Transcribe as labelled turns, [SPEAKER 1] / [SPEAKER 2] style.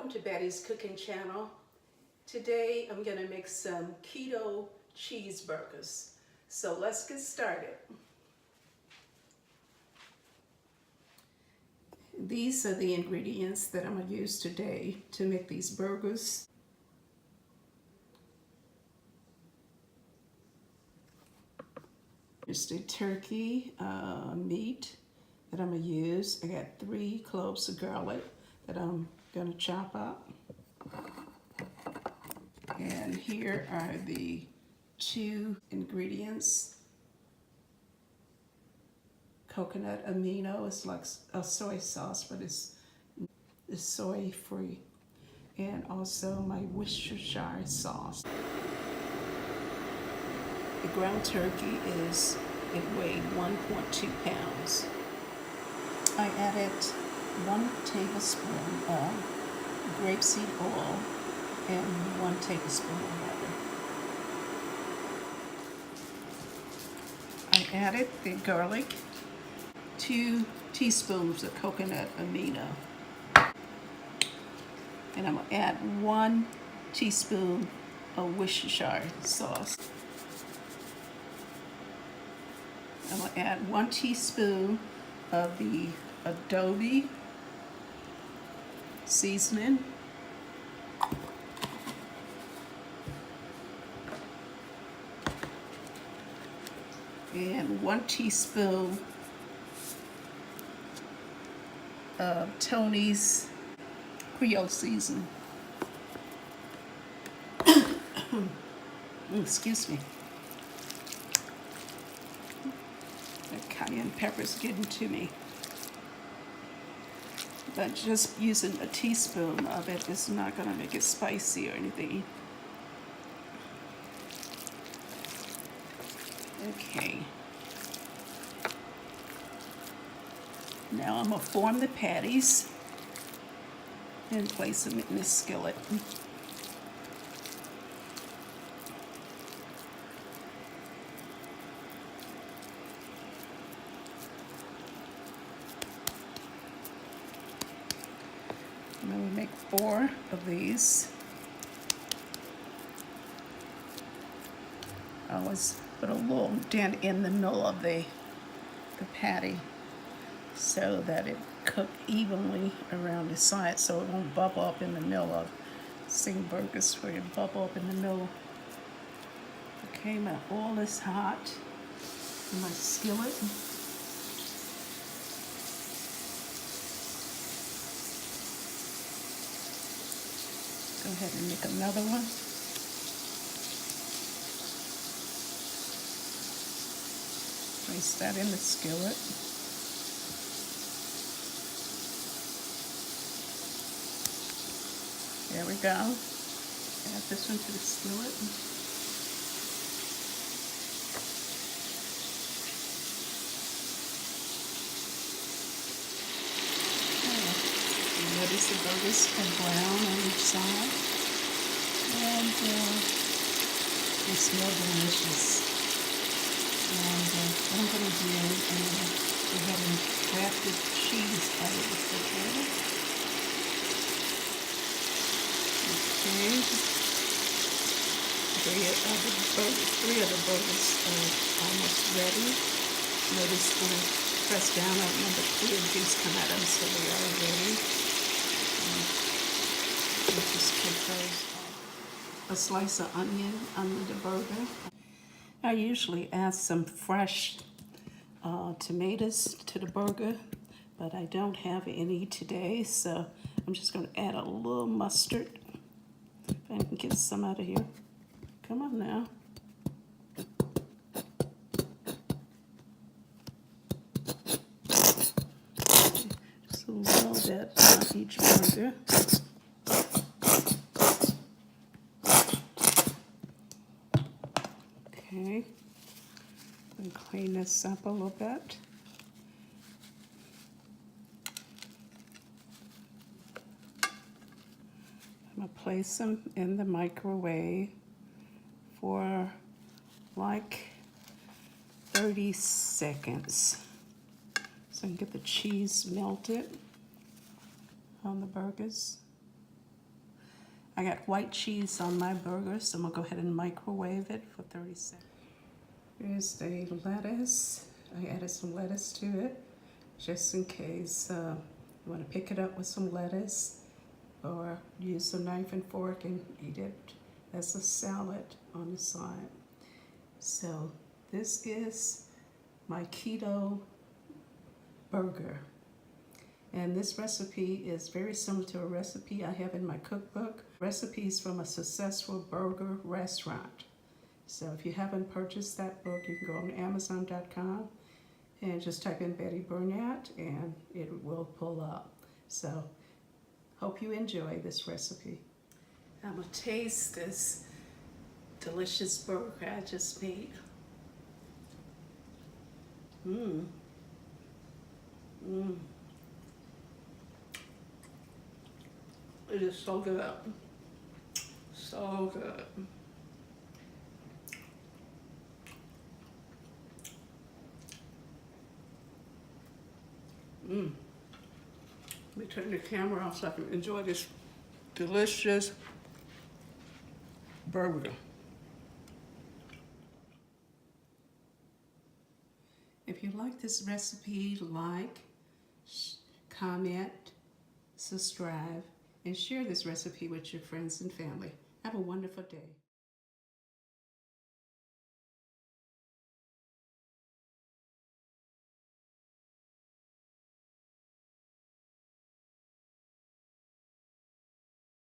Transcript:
[SPEAKER 1] Welcome to Bettye's Cooking Channel. Today I'm going to make some keto cheeseburgers. So let's get started. These are the ingredients that I'm going to use today to make these burgers. Here's the turkey meat that I'm going to use. I got 3 cloves of garlic that I'm going to chop up. And here are the 2 ingredients. Coconut Amino, it's like a soy sauce, but it's soy free. And also my Worcestershire sauce. The ground turkey it weighed 1.2 pounds. I added 1 tablespoon of grapeseed oil and 1 tablespoon of butter. I added the garlic, 2 teaspoons of coconut amino. And I'm going to add 1 teaspoon of Worcestershire sauce. I'm going to add 1 teaspoon of the Adobo Seasoning. And 1 teaspoon of Tony's Creole seasoning. Excuse me. The cayenne pepper's getting to me. But just using a teaspoon of it is not going to make it spicy or anything. Okay. Now I'm going to form the patties and place them in this skillet. I'm going to make 4 of these. I always put a little dent in the middle of the patty so that it cook evenly around the side, so it won't bubble up in the middle. Of seen burgers where it bubble up in the middle. Okay, my oil is hot in my skillet. Go ahead and make another one. Place that in the skillet. There we go. Add this one to the skillet. Notice the burgers are brown on each side. And they smell delicious. And what I'm going to do is go ahead and grab the cheese out of the refrigerator. Okay. 3 of the burgers are almost ready. Notice when I press down, I remember clear juice come out of them, so they are ready. We'll just take those off. A slice of onion under the burger. I usually add some fresh tomatoes to the burger, but I don't have any today, so I'm just going to add a little mustard. If I can get some out of here. Come on now. Just a little bit on each burger. Okay. And clean this up a little bit. I'm going to place them in the microwave for like 30 seconds so I can get the cheese melted on the burgers. I got white cheese on my burger, so I'm gonna go ahead and microwave it for 30 seconds. Here's the lettuce. I added some lettuce to it, just in case you want to pick it up with some lettuce, or use a knife and fork and eat it as a salad on the side. So this is my keto burger. And this recipe is very similar to a recipe I have in my cookbook, recipes from a successful burger restaurant. So if you haven't purchased that book, you can go on Amazon.com and just type in Bettye Burnett and it will pull up. So hope you enjoy this recipe. I'm gonna taste this delicious burger I just made. It is so good. So good. Let me turn the camera off so I can enjoy this delicious burger. If you like this recipe, like, comment, subscribe, and share this recipe with your friends and family. Have a wonderful day.